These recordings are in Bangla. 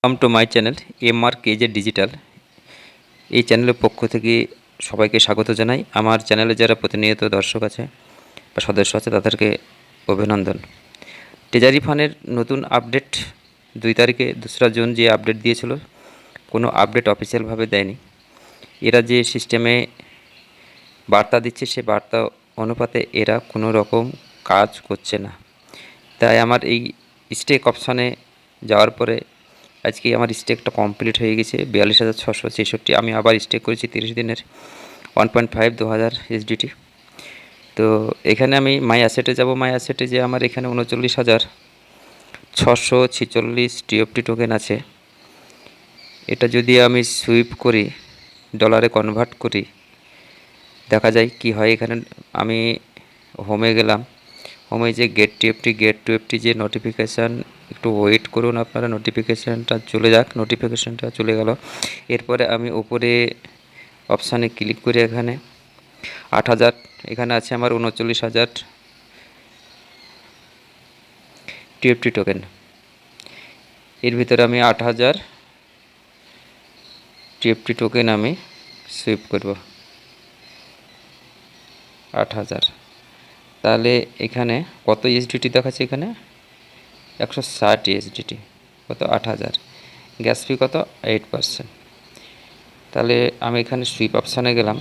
Welcome to my channel MR KJ digital. এই চ্যানেলের পক্ষ থেকে সবাইকে স্বাগত জানাই। আমার চ্যানেলে যারা প্রতিনিয়ত দর্শক আছে বা সদস্য আছে তাদেরকে অভিনন্দন। ট্রেজারি ফান্ডের নতুন আপডেট 2 তারিখে 2রা জুন যে আপডেট দিয়েছিল, কোনো আপডেট অফিসিয়ালভাবে দেয়নি। এরা যে সিস্টেমে বার্তা দিচ্ছে সে বার্তা অনুপাতে এরা কোনো রকম কাজ করছে না। তাই আমার এই স্টেক অপশানে যাওয়ার পরে আজকে আমার স্টেকটা কমপ্লিট হয়ে গেছে 42,666। আমি আবার স্টেক করেছি 30 দিনের 1.5 2000 SDT। তো এখানে আমি মাই অ্যাসেটে যাব। মাই অ্যাসেটে যে আমার এখানে 39,646 TFT টোকেন আছে। এটা যদি আমি সুইপ করি, ডলারে কনভার্ট করি, দেখা যায় কি হয়। এখানে আমি হোমে গেলাম। হোমে যে গেট টিএফটি যে নোটিফিকেশান, একটু ওয়েট করুন আপনারা, নোটিফিকেশানটা চলে যাক। নোটিফিকেশানটা চলে গেল। এরপরে আমি উপরে অপশানে ক্লিক করে এখানে 8,000 এখানে আছে আমার 39,000 টিএফটি টোকেন। এর ভিতরে আমি 8,000 টিএফটি টোকেন আমি সুইপ করব। 8,000, তাহলে এখানে কত এসডিটি দেখাচ্ছে? এখানে 160 এসডিটি। কত? 8,000। গ্যাস ফি কত? 8%। তাহলে আমি এখানে সুইপ অপশানে গেলাম।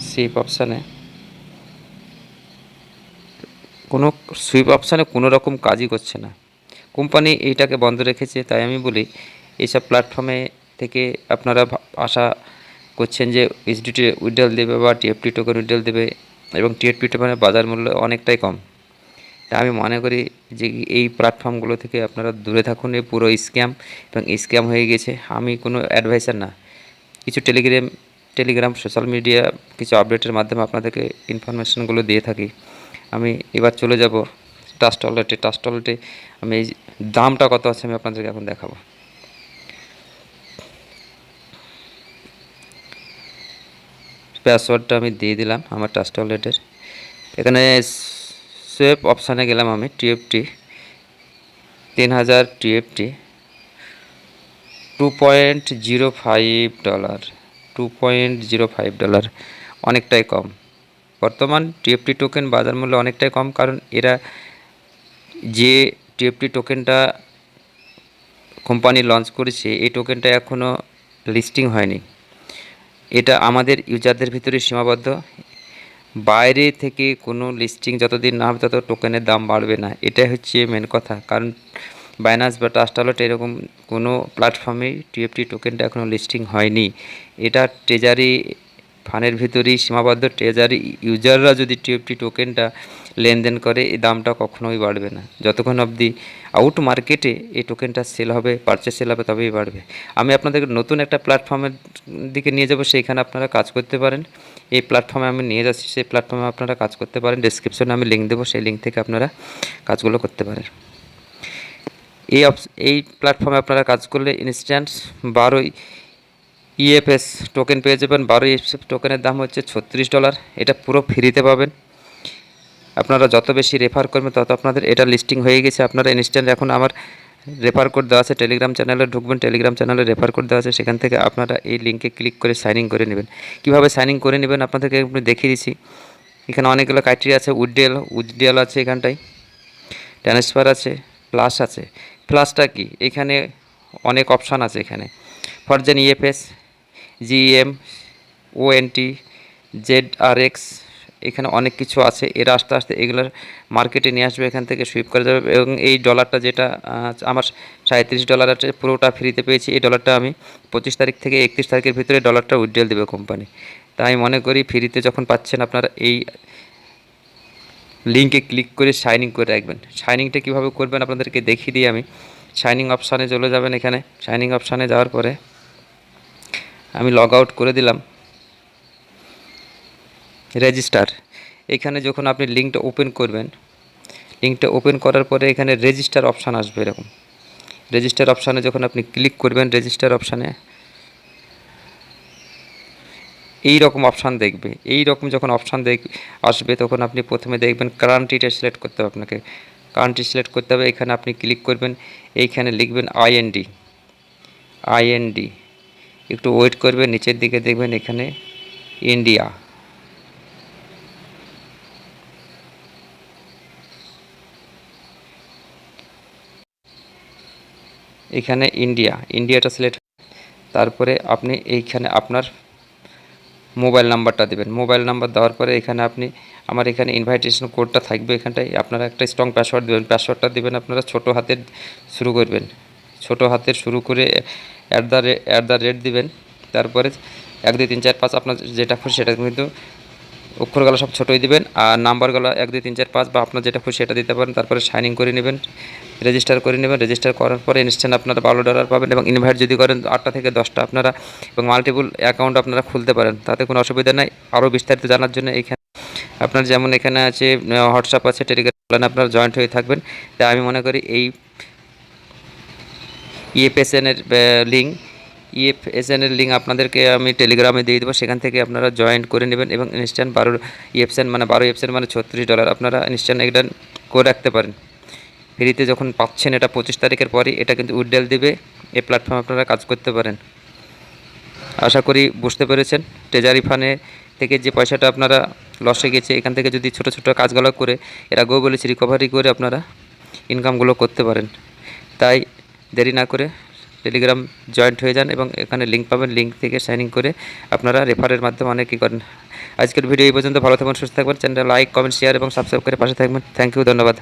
সুইপ অপশানে কোনো রকম কাজই করছে না। কোম্পানি এইটাকে বন্ধ রেখেছে। তাই আমি বলি এইসব প্ল্যাটফর্মে থেকে আপনারা আশা করছেন যে এসডিটি উইথড্রল দেবে বা টিএফটি টোকেন উইথড্রল দেবে, এবং টিএফটি টোকেনের বাজার মূল্য অনেকটাই কম। তা আমি মনে করি যে এই প্ল্যাটফর্মগুলো থেকে আপনারা দূরে থাকুন। এই পুরো স্ক্যাম এবং স্ক্যাম হয়ে গেছে। আমি কোনো অ্যাডভাইসার না, কিছু টেলিগ্রাম সোশ্যাল মিডিয়া কিছু আপডেটের মাধ্যমে আপনাদেরকে ইনফরমেশনগুলো দিয়ে থাকি। আমি এবার চলে যাব ট্রাস্ট ওয়ালেটে। আমি এই দামটা কত আছে আমি আপনাদেরকে এখন দেখাবো। পাসওয়ার্ডটা আমি দিয়ে দিলাম আমার ট্রাস্ট ওয়ালেটের। এখানে সোয়েপ অপশানে গেলাম আমি। টিএফটি 3,000 টিএফটি $2.05, $2.05 অনেকটাই কম। বর্তমান টিএফটি টোকেন বাজার মূল্য অনেকটাই কম, কারণ এরা যে টিএফটি টোকেনটা কোম্পানি লঞ্চ করেছে এই টোকেনটা এখনও লিস্টিং হয়নি। এটা আমাদের ইউজারদের ভিতরে সীমাবদ্ধ। বাইরে থেকে কোনো লিস্টিং যতদিন না হবে তত টোকেনের দাম বাড়বে না। এটাই হচ্ছে মেন কথা। কারণ বাইন্যান্স বা ট্রাস্ট ওয়ালেট এরকম কোনো প্ল্যাটফর্মেই টিএফটি টোকেনটা এখনও লিস্টিং হয়নি। এটা ট্রেজারি ফান্ডের ভিতরেই সীমাবদ্ধ। ট্রেজারি ইউজাররা যদি টিএফটি টোকেনটা লেনদেন করে এই দামটা কখনোই বাড়বে না। যতক্ষণ অবধি আউট মার্কেটে এই টোকেনটা সেল হবে, পারচেস সেল হবে, তবেই বাড়বে। আমি আপনাদেরকে নতুন একটা প্ল্যাটফর্মের দিকে নিয়ে যাব, সেইখানে আপনারা কাজ করতে পারেন। এই প্ল্যাটফর্মে আমি নিয়ে যাচ্ছি, সেই প্ল্যাটফর্মে আপনারা কাজ করতে পারেন। ডেসক্রিপশনে আমি লিঙ্ক দেবো, সেই লিঙ্ক থেকে আপনারা কাজগুলো করতে পারেন। এই প্ল্যাটফর্মে আপনারা কাজ করলে ইনস্ট্যান্ট 12 ইএফএস টোকেন পেয়ে যাবেন। 12 ইএফএস টোকেনের দাম হচ্ছে $36। এটা পুরো ফ্রিতে পাবেন। আপনারা যত বেশি রেফার করবেন তত আপনাদের এটা লিস্টিং হয়ে গেছে। আপনারা ইনস্ট্যান্ট এখন আমার রেফার কোড দেওয়া আছে, টেলিগ্রাম চ্যানেলে ঢুকবেন, টেলিগ্রাম চ্যানেলে রেফার কোড দেওয়া আছে, সেখান থেকে আপনারা এই লিঙ্কে ক্লিক করে সাইন ইন করে নেবেন। কীভাবে সাইন ইন করে নেবেন আপনাদেরকে আমি দেখিয়ে দিচ্ছি। এখানে অনেকগুলো ক্রাইটেরিয়া আছে। উইথড্রল আছে, এখানটায় ট্রান্সফার আছে, প্লাস আছে। প্লাসটা কি? এখানে অনেক অপশান আছে। এখানে ফরজেন ইএফএস, জিএম, ওএনটি, ZRX, এখানে অনেক কিছু আছে। এরা আস্তে আস্তে এগুলোর মার্কেটে নিয়ে আসবে, এখান থেকে সুইপ করে যাবে। এবং এই ডলারটা যেটা আমার $37 আছে, পুরোটা ফ্রিতে পেয়েছি। এই ডলারটা আমি 25 তারিখ থেকে 31 তারিখের ভিতরে ডলারটা উইথড্রল দেবে কোম্পানি। তাই আমি মনে করি ফ্রিতে যখন পাচ্ছেন আপনারা এই লিঙ্কে ক্লিক করে সাইনিং করে রাখবেন। সাইনিংটা কীভাবে করবেন আপনাদেরকে দেখিয়ে দিই আমি। সাইনিং অপশানে চলে যাবেন। এখানে সাইনিং অপশানে যাওয়ার পরে আমি লগ আউট করে দিলাম। রেজিস্টার, এখানে যখন আপনি লিঙ্কটা ওপেন করবেন, লিঙ্কটা ওপেন করার পরে এখানে রেজিস্টার অপশান আসবে। এরকম রেজিস্টার অপশানে যখন আপনি ক্লিক করবেন, রেজিস্টার অপশানে এই রকম অপশান দেখবে। এই রকম যখন অপশান আসবে তখন আপনি প্রথমে দেখবেন কারেন্ট এটা সিলেক্ট করতে হবে আপনাকে। কান্ট্রি সিলেক্ট করতে হবে। এখানে আপনি ক্লিক করবেন, এইখানে লিখবেন আইএনডি, একটু ওয়েট করবেন, নিচের দিকে দেখবেন এখানে ইন্ডিয়া, এখানে ইন্ডিয়াটা সিলেক্ট। তারপরে আপনি এইখানে আপনার মোবাইল নাম্বারটা দেবেন। মোবাইল নাম্বার দেওয়ার পরে এখানে আপনি আমার এখানে ইনভাইটেশন কোডটা থাকবে, এখানটায় আপনারা একটা স্ট্রং পাসওয়ার্ড দেবেন। পাসওয়ার্ডটা দেবেন আপনারা ছোটো হাতের শুরু করবেন, ছোটো হাতের শুরু করে @@ দিবেন। তারপরে 1 2 3 4 5 আপনার যেটা খুশি সেটা, কিন্তু অক্ষরগুলো সব ছোটোই দিবেন, আর নাম্বারগুলো 1 2 3 4 5 বা আপনার যেটা খুশি সেটা দিতে পারেন। তারপরে সাইন ইন করে নেবেন, রেজিস্টার করে নেবেন। রেজিস্টার করার পরে ইনস্ট্যান্ট আপনারা $12 পাবেন, এবং ইনভাইট যদি করেন 8টা থেকে 10টা আপনারা, এবং মাল্টিপল অ্যাকাউন্ট আপনারা খুলতে পারেন, তাতে কোনো অসুবিধা নাই। আরও বিস্তারিত জানার জন্য এখানে আপনার যেমন এখানে আছে হোয়াটসঅ্যাপ আছে, টেলিগ্রাম আপনারা জয়েন্ট হয়ে থাকবেন। তাই আমি মনে করি এই ইএফএসএনের লিঙ্ক আপনাদেরকে আমি টেলিগ্রামে দিয়ে দেবো, সেখান থেকে আপনারা জয়েন্ট করে নেবেন, এবং ইনস্ট্যান্ট 12 ইএফএসএন মানে $36 আপনারা ইনস্ট্যান্ট এটা করে রাখতে পারেন। ফ্রিতে যখন পাচ্ছেন, এটা 25 তারিখের পরই এটা কিন্তু উইথড্রল দিবে। এই প্ল্যাটফর্মে আপনারা কাজ করতে পারেন। আশা করি বুঝতে পেরেছেন। ট্রেজারি ফান্ডে থেকে যে পয়সাটা আপনারা লসে গেছে, এখান থেকে যদি ছোটো ছোটো কাজগুলো করে, এর আগেও বলেছি, রিকভারি করে আপনারা ইনকামগুলো করতে পারেন। তাই দেরি না করে টেলিগ্রাম জয়েন্ট হয়ে যান, এবং এখানে লিঙ্ক পাবেন, লিঙ্ক থেকে সাইন ইন করে আপনারা রেফারের মাধ্যমে অনেক কী করেন। আজকের ভিডিও এই পর্যন্ত। ভালো থাকবেন, সুস্থ থাকবেন। চ্যানেলটা লাইক, কমেন্ট, শেয়ার এবং সাবস্ক্রাইব করে পাশে থাকবেন। থ্যাংক ইউ, ধন্যবাদ।